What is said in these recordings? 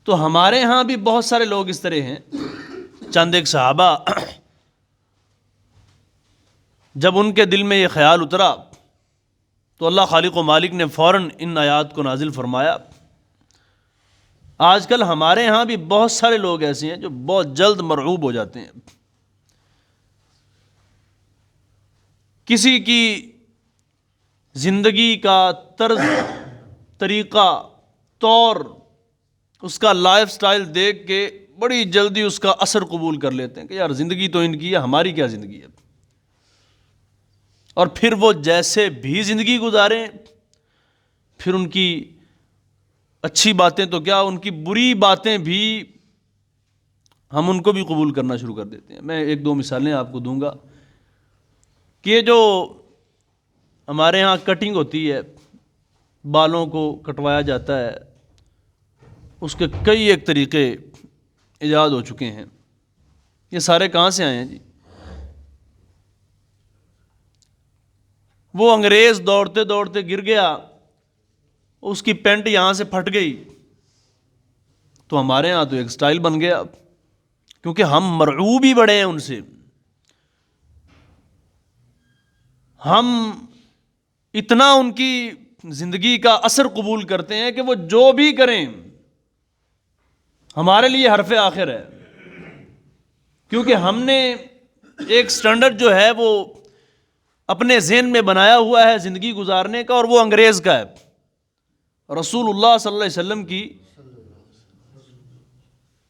تو ہمارے ہاں بھی بہت سارے لوگ اس طرح ہیں. چند ایک صحابہ جب ان کے دل میں یہ خیال اترا تو اللہ خالق و مالک نے فوراً ان آیات کو نازل فرمایا. آج کل ہمارے ہاں بھی بہت سارے لوگ ایسے ہیں جو بہت جلد مرعوب ہو جاتے ہیں. کسی کی زندگی کا طرز، طریقہ، طور، اس کا لائف سٹائل دیکھ کے بڑی جلدی اس کا اثر قبول کر لیتے ہیں کہ یار زندگی تو ان کی ہے، ہماری کیا زندگی ہے. اور پھر وہ جیسے بھی زندگی گزاریں، پھر ان کی اچھی باتیں تو کیا، ان کی بری باتیں بھی ہم ان کو بھی قبول کرنا شروع کر دیتے ہیں. میں ایک دو مثالیں آپ کو دوں گا کہ یہ جو ہمارے ہاں کٹنگ ہوتی ہے، بالوں کو کٹوایا جاتا ہے، اس کے کئی ایک طریقے ایجاد ہو چکے ہیں. یہ سارے کہاں سے آئے ہیں جی؟ وہ انگریز دوڑتے دوڑتے گر گیا، اس کی پینٹ یہاں سے پھٹ گئی، تو ہمارے ہاں تو ایک سٹائل بن گیا، کیونکہ ہم مرعوب ہی بڑے ہیں ان سے. ہم اتنا ان کی زندگی کا اثر قبول کرتے ہیں کہ وہ جو بھی کریں ہمارے لیے حرف آخر ہے، کیونکہ ہم نے ایک سٹینڈرڈ جو ہے وہ اپنے ذہن میں بنایا ہوا ہے زندگی گزارنے کا، اور وہ انگریز کا ہے. رسول اللہ صلی اللہ علیہ وسلم کی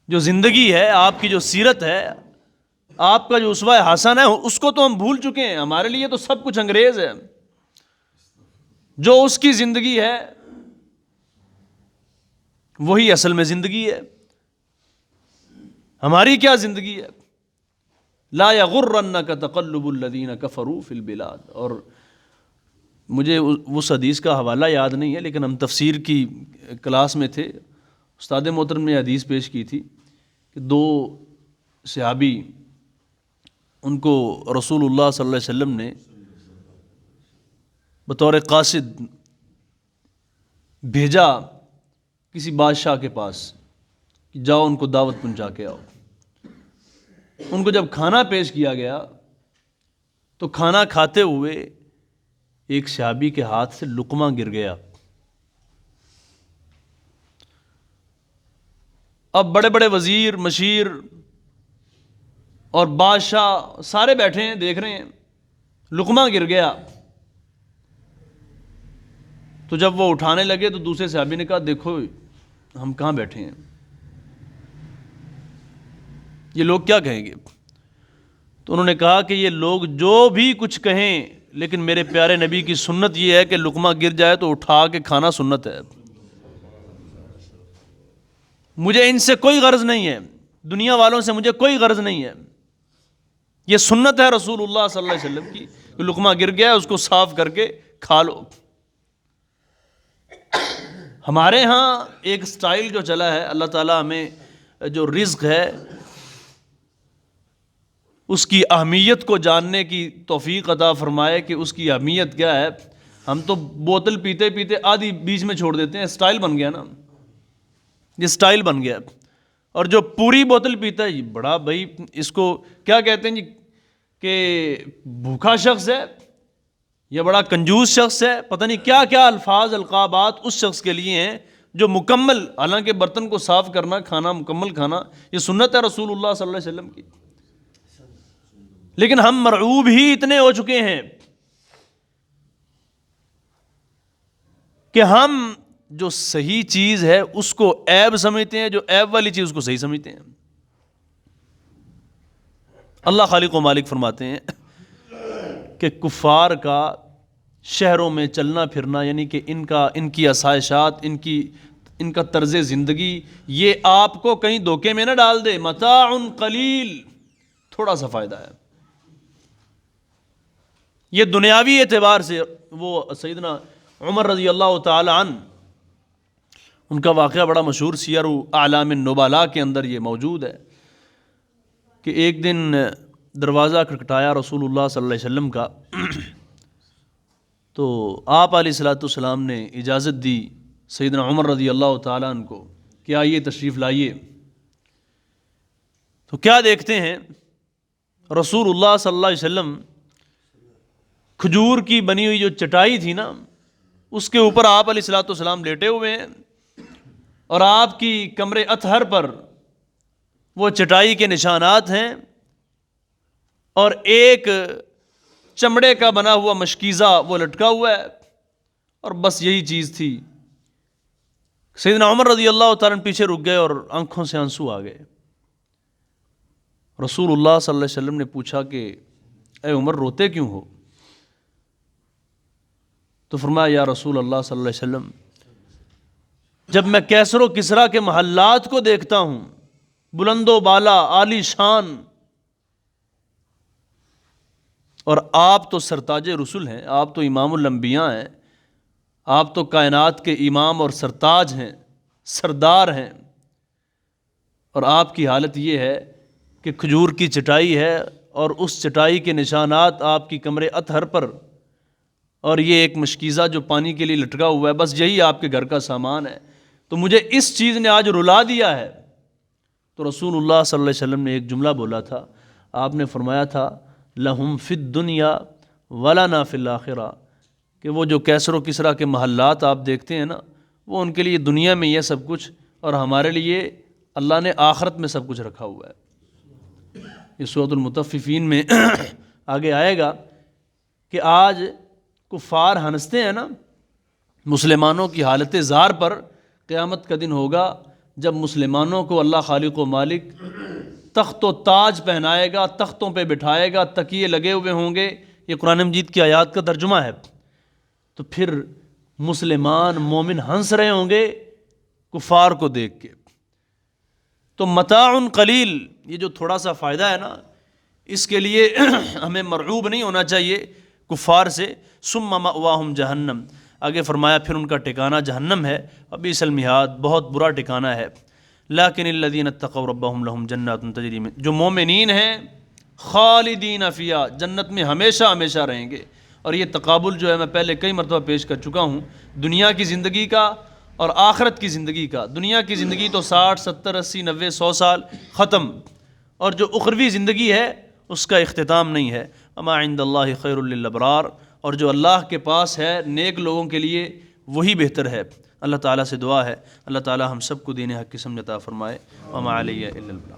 جو زندگی ہے، آپ کی جو سیرت ہے، آپ کا جو اسوہ حسنہ ہے، اس کو تو ہم بھول چکے ہیں. ہمارے لیے تو سب کچھ انگریز ہے. جو اس کی زندگی ہے وہی اصل میں زندگی ہے. ہماری کیا زندگی ہے؟ لا یغرنک تقلب الذین کفروا فی البلاد. اور مجھے اس حدیث کا حوالہ یاد نہیں ہے، لیکن ہم تفسیر کی کلاس میں تھے، استاد محترم نے حدیث پیش کی تھی کہ دو صحابی، ان کو رسول اللہ صلی اللہ علیہ وسلم نے بطور قاصد بھیجا کسی بادشاہ کے پاس کہ جاؤ ان کو دعوت پہنچا کے آؤ. ان کو جب کھانا پیش کیا گیا تو کھانا کھاتے ہوئے ایک صحابی کے ہاتھ سے لقمہ گر گیا. اب بڑے بڑے وزیر، مشیر اور بادشاہ سارے بیٹھے ہیں، دیکھ رہے ہیں، لقمہ گر گیا. تو جب وہ اٹھانے لگے تو دوسرے صحابی نے کہا دیکھو ہم کہاں بیٹھے ہیں، یہ لوگ کیا کہیں گے. تو انہوں نے کہا کہ یہ لوگ جو بھی کچھ کہیں، لیکن میرے پیارے نبی کی سنت یہ ہے کہ لقمہ گر جائے تو اٹھا کے کھانا سنت ہے. مجھے ان سے کوئی غرض نہیں ہے، دنیا والوں سے مجھے کوئی غرض نہیں ہے، یہ سنت ہے رسول اللہ صلی اللہ علیہ وسلم کی کہ لقمہ گر گیا اس کو صاف کر کے کھا لو. ہمارے ہاں ایک سٹائل جو چلا ہے، اللہ تعالیٰ ہمیں جو رزق ہے اس کی اہمیت کو جاننے کی توفیق عطا فرمائے کہ اس کی اہمیت کیا ہے. ہم تو بوتل پیتے پیتے آدھی بیچ میں چھوڑ دیتے ہیں، سٹائل بن گیا نا، یہ سٹائل بن گیا. اور جو پوری بوتل پیتا ہے، بڑا بھائی اس کو کیا کہتے ہیں جی، کہ بھوکا شخص ہے یا بڑا کنجوس شخص ہے، پتہ نہیں کیا کیا الفاظ القابات اس شخص کے لیے ہیں جو مکمل، حالانکہ برتن کو صاف کرنا، کھانا مکمل کھانا یہ سنت ہے رسول اللہ صلی اللہ علیہ وسلم کی. لیکن ہم مرعوب ہی اتنے ہو چکے ہیں کہ ہم جو صحیح چیز ہے اس کو عیب سمجھتے ہیں، جو عیب والی چیز اس کو صحیح سمجھتے ہیں. اللہ خالق و مالک فرماتے ہیں کہ کفار کا شہروں میں چلنا پھرنا، یعنی کہ ان کی آسائشات، ان کا طرز زندگی، یہ آپ کو کہیں دھوکے میں نہ ڈال دے. متاع قلیل، تھوڑا سا فائدہ ہے. یہ دنیاوی اعتبار سے. وہ سیدنا عمر رضی اللہ تعالی عنہ، ان کا واقعہ بڑا مشہور سیر اعلام النبلاء کے اندر یہ موجود ہے کہ ایک دن دروازہ کھٹکھٹایا رسول اللہ صلی اللہ علیہ وسلم کا، تو آپ علیہ الصلوۃ والسلام نے اجازت دی سیدنا عمر رضی اللہ تعالیٰ عنہ کو کہ آئیے تشریف لائیے. تو کیا دیکھتے ہیں؟ رسول اللہ صلی اللہ علیہ وسلم کھجور کی بنی ہوئی جو چٹائی تھی نا، اس کے اوپر آپ علیہ الصلوۃ والسلام لیٹے ہوئے ہیں، اور آپ کی کمر اطہر پر وہ چٹائی کے نشانات ہیں، اور ایک چمڑے کا بنا ہوا مشکیزہ وہ لٹکا ہوا ہے، اور بس یہی چیز تھی. سیدنا عمر رضی اللہ تعالیٰ عنہ پیچھے رک گئے اور آنکھوں سے آنسو آ گئے. رسول اللہ صلی اللہ علیہ وسلم نے پوچھا کہ اے عمر روتے کیوں ہو؟ تو فرمایا یا رسول اللہ صلی اللہ علیہ وسلم، جب میں کیسر و کسریٰ کے محلات کو دیکھتا ہوں، بلند و بالا، عالی شان، اور آپ تو سرتاج رسول ہیں، آپ تو امام الانبیاء ہیں، آپ تو کائنات کے امام اور سرتاج ہیں، سردار ہیں، اور آپ کی حالت یہ ہے کہ کھجور کی چٹائی ہے اور اس چٹائی کے نشانات آپ کی کمر اطہر پر، اور یہ ایک مشکیزہ جو پانی کے لیے لٹکا ہوا ہے، بس یہی آپ کے گھر کا سامان ہے، تو مجھے اس چیز نے آج رلا دیا ہے. تو رسول اللہ صلی اللہ علیہ وسلم نے ایک جملہ بولا تھا. آپ نے فرمایا تھا لہم فی الدنیا ولنا فی الآخرہ، کہ وہ جو کیسر و کسریٰ کے محلات آپ دیکھتے ہیں نا، وہ ان کے لیے دنیا میں یہ سب کچھ، اور ہمارے لیے اللہ نے آخرت میں سب کچھ رکھا ہوا ہے. یہ سورۃ المطففین میں آگے آئے گا کہ آج کفار ہنستے ہیں نا مسلمانوں کی حالت زار پر. قیامت کا دن ہوگا جب مسلمانوں کو اللہ خالق و مالک تخت و تاج پہنائے گا، تختوں پہ بٹھائے گا، تکیے لگے ہوئے ہوں گے. یہ قرآن مجید کی آیات کا ترجمہ ہے. تو پھر مسلمان مومن ہنس رہے ہوں گے کفار کو دیکھ کے. تو متاع قلیل، یہ جو تھوڑا سا فائدہ ہے نا، اس کے لیے ہمیں مرعوب نہیں ہونا چاہیے کفار سے. ثم مأواہم جہنم، آگے فرمایا پھر ان کا ٹھکانہ جہنم ہے. وبئس المہاد، بہت برا ٹھکانہ ہے. لیکن الذین اتقوا ربہم لہم جنات تجری من، جو مومنین ہیں خالدین فیہا، جنت میں ہمیشہ ہمیشہ رہیں گے. اور یہ تقابل جو ہے میں پہلے کئی مرتبہ پیش کر چکا ہوں، دنیا کی زندگی کا اور آخرت کی زندگی کا. دنیا کی زندگی تو 60 70 80 90 100 سال ختم، اور جو اخروی زندگی ہے اس کا اختتام نہیں ہے. اما عند اللہ خیر للابرار، اور جو اللہ کے پاس ہے نیک لوگوں کے لیے وہی بہتر ہے. اللہ تعالیٰ سے دعا ہے اللہ تعالیٰ ہم سب کو دین حق کی سمجھ عطا فرمائے. وما علیہ الا البلاغ.